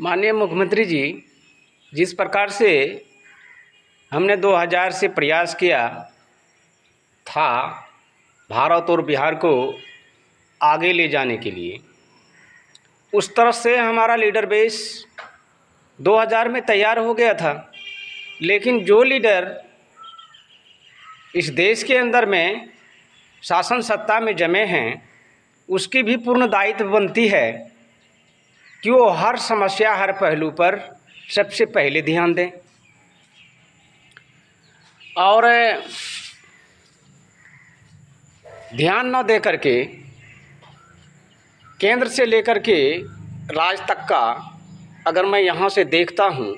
माननीय मुख्यमंत्री जी, जिस प्रकार से हमने 2000 से प्रयास किया था भारत और बिहार को आगे ले जाने के लिए, उस तरह से हमारा लीडर बेस 2000 में तैयार हो गया था। लेकिन जो लीडर इस देश के अंदर में शासन सत्ता में जमे हैं, उसकी भी पूर्ण दायित्व बनती है कि वो हर समस्या, हर पहलू पर सबसे पहले ध्यान दें। और ध्यान न दे करके केंद्र से लेकर के राज्य तक का अगर मैं यहाँ से देखता हूँ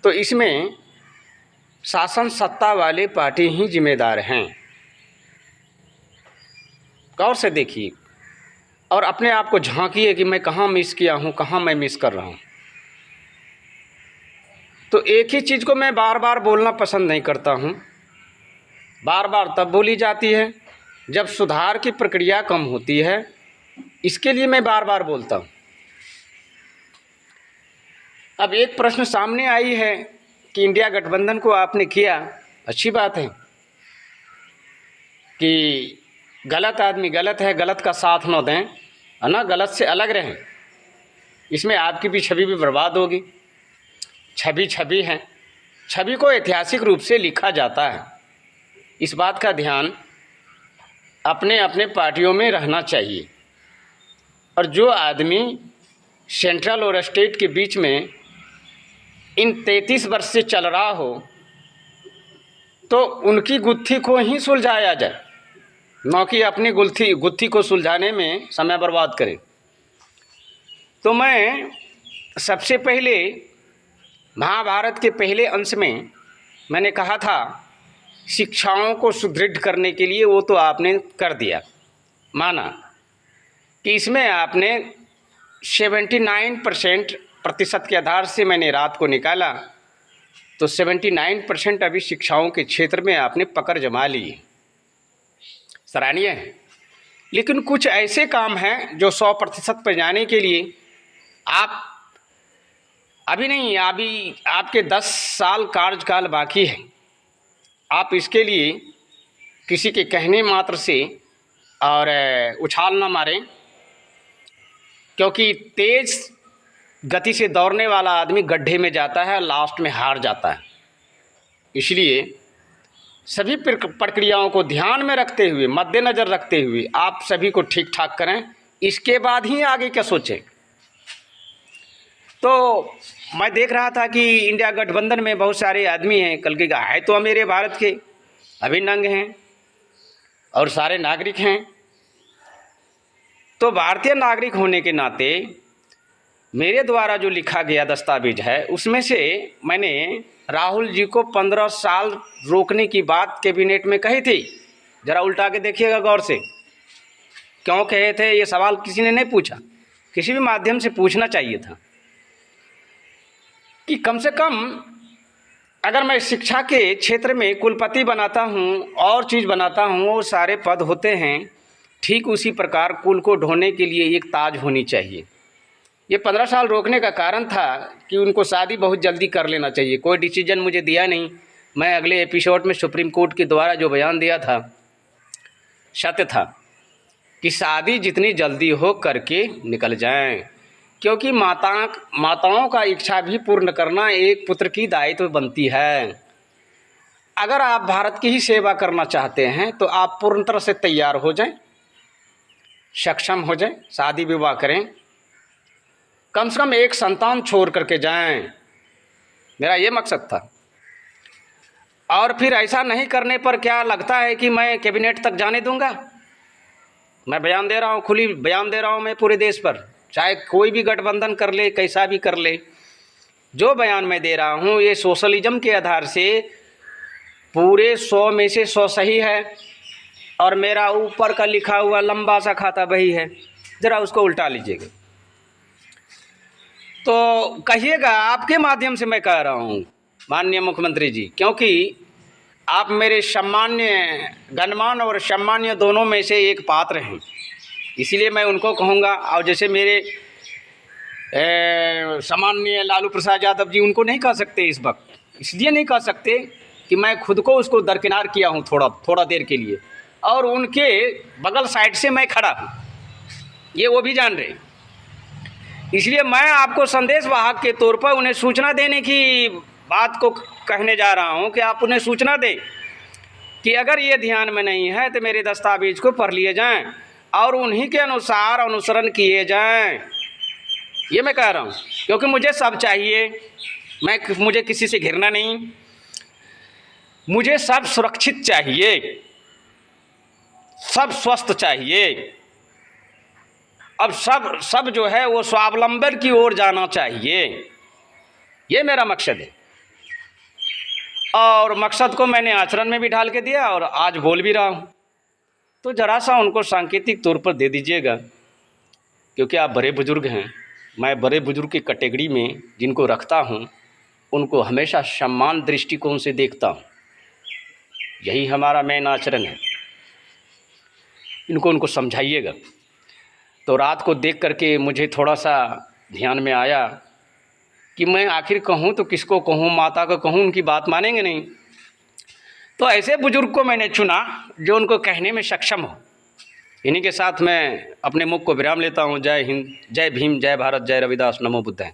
तो इसमें शासन सत्ता वाले पार्टी ही जिम्मेदार हैं। गौर से देखिए और अपने आप को झांकिए कि मैं कहाँ मिस किया हूँ, कहाँ मैं मिस कर रहा हूँ। तो एक ही चीज़ को मैं बार बार बोलना पसंद नहीं करता हूँ। बार बार तब बोली जाती है जब सुधार की प्रक्रिया कम होती है, इसके लिए मैं बार बार बोलता हूँ। अब एक प्रश्न सामने आई है कि इंडिया गठबंधन को आपने किया, अच्छी बात है कि गलत आदमी गलत है, गलत का साथ न दें, है ना, गलत से अलग रहें। इसमें आपकी भी छवि भी बर्बाद होगी। छवि है, छवि को ऐतिहासिक रूप से लिखा जाता है। इस बात का ध्यान अपने अपने पार्टियों में रहना चाहिए। और जो आदमी सेंट्रल और स्टेट के बीच में इन 33 वर्ष से चल रहा हो तो उनकी गुत्थी को ही सुलझाया जाए, न कि अपनी गुत्थी को सुलझाने में समय बर्बाद करें। तो मैं सबसे पहले महाभारत के पहले अंश में मैंने कहा था शिक्षाओं को सुदृढ़ करने के लिए, वो तो आपने कर दिया, माना कि इसमें आपने 79% प्रतिशत के आधार से मैंने रात को निकाला तो 79% अभी शिक्षाओं के क्षेत्र में आपने पकड़ जमा ली, सराहनीय है। लेकिन कुछ ऐसे काम हैं जो 100% पर जाने के लिए आप अभी नहीं, अभी आपके 10 साल कार्यकाल बाकी है। आप इसके लिए किसी के कहने मात्र से और उछाल ना मारें, क्योंकि तेज गति से दौड़ने वाला आदमी गड्ढे में जाता है, लास्ट में हार जाता है। इसलिए सभी प्रक्रियाओं को ध्यान में रखते हुए, मद्देनज़र रखते हुए आप सभी को ठीक ठाक करें, इसके बाद ही आगे क्या सोचें। तो मैं देख रहा था कि इंडिया गठबंधन में बहुत सारे आदमी हैं, कल के है तो मेरे भारत के अभिन्न अंग हैं और सारे नागरिक हैं। तो भारतीय नागरिक होने के नाते मेरे द्वारा जो लिखा गया दस्तावेज है उसमें से मैंने राहुल जी को 15 साल रोकने की बात कैबिनेट में कही थी। ज़रा उल्टा के देखिएगा गौर से, क्यों कहे थे ये सवाल किसी ने नहीं पूछा, किसी भी माध्यम से पूछना चाहिए था कि कम से कम अगर मैं शिक्षा के क्षेत्र में कुलपति बनाता हूँ और चीज़ बनाता हूँ, वो सारे पद होते हैं, ठीक उसी प्रकार कुल को ढोने के लिए एक ताज होनी चाहिए। ये 15 साल रोकने का कारण था कि उनको शादी बहुत जल्दी कर लेना चाहिए। कोई डिसीजन मुझे दिया नहीं। मैं अगले एपिसोड में सुप्रीम कोर्ट के द्वारा जो बयान दिया था सत्य था कि शादी जितनी जल्दी हो करके निकल जाएं, क्योंकि माताओं का इच्छा भी पूर्ण करना एक पुत्र की दायित्व बनती है। अगर आप भारत की ही सेवा करना चाहते हैं तो आप पूर्ण तरह से तैयार हो जाएं, सक्षम हो जाएं, शादी विवाह करें, कम से कम एक संतान छोड़ करके जाएं। मेरा ये मकसद था। और फिर ऐसा नहीं करने पर क्या लगता है कि मैं कैबिनेट तक जाने दूंगा? मैं बयान दे रहा हूँ, खुली बयान दे रहा हूँ मैं पूरे देश पर, चाहे कोई भी गठबंधन कर ले, कैसा भी कर ले। जो बयान मैं दे रहा हूँ ये सोशलिज्म के आधार से पूरे 100 में से 100 सही है और मेरा ऊपर का लिखा हुआ लंबा सा खाता बही है, ज़रा उसको उल्टा लीजिएगा। तो कहिएगा, आपके माध्यम से मैं कह रहा हूँ माननीय मुख्यमंत्री जी, क्योंकि आप मेरे सम्मान्य, गणमान्य और सम्मान्य दोनों में से एक पात्र हैं, इसीलिए मैं उनको कहूँगा। और जैसे मेरे सामान्य लालू प्रसाद यादव जी उनको नहीं कह सकते इस वक्त, इसलिए नहीं कह सकते कि मैं खुद को उसको दरकिनार किया हूँ थोड़ा देर के लिए, और उनके बगल साइड से मैं खड़ा हूँ, ये वो भी जान रहे। इसलिए मैं आपको संदेश वाहक के तौर पर उन्हें सूचना देने की बात को कहने जा रहा हूँ कि आप उन्हें सूचना दें कि अगर ये ध्यान में नहीं है तो मेरे दस्तावेज को पढ़ लिए जाएं और उन्हीं के अनुसार अनुसरण किए जाएं, ये मैं कह रहा हूँ। क्योंकि मुझे सब चाहिए, मुझे किसी से घिरना नहीं, मुझे सब सुरक्षित चाहिए, सब स्वस्थ चाहिए, अब सब जो है वो स्वावलंबन की ओर जाना चाहिए, ये मेरा मकसद है। और मकसद को मैंने आचरण में भी ढाल के दिया और आज बोल भी रहा हूँ। तो ज़रा सा उनको सांकेतिक तौर पर दे दीजिएगा, क्योंकि आप बड़े बुजुर्ग हैं। मैं बड़े बुजुर्ग की कैटेगरी में जिनको रखता हूँ उनको हमेशा सम्मान दृष्टिकोण से देखता हूँ, यही हमारा मेन आचरण है। उनको समझाइएगा। तो रात को देख करके मुझे थोड़ा सा ध्यान में आया कि मैं आखिर कहूँ तो किसको कहूँ, माता को कहूँ, उनकी बात मानेंगे नहीं। तो ऐसे बुजुर्ग को मैंने चुना जो उनको कहने में सक्षम हो। इन्हीं के साथ मैं अपने मुख को विराम लेता हूँ। जय हिंद, जय भीम, जय भारत, जय रविदास, नमो बुद्धाय।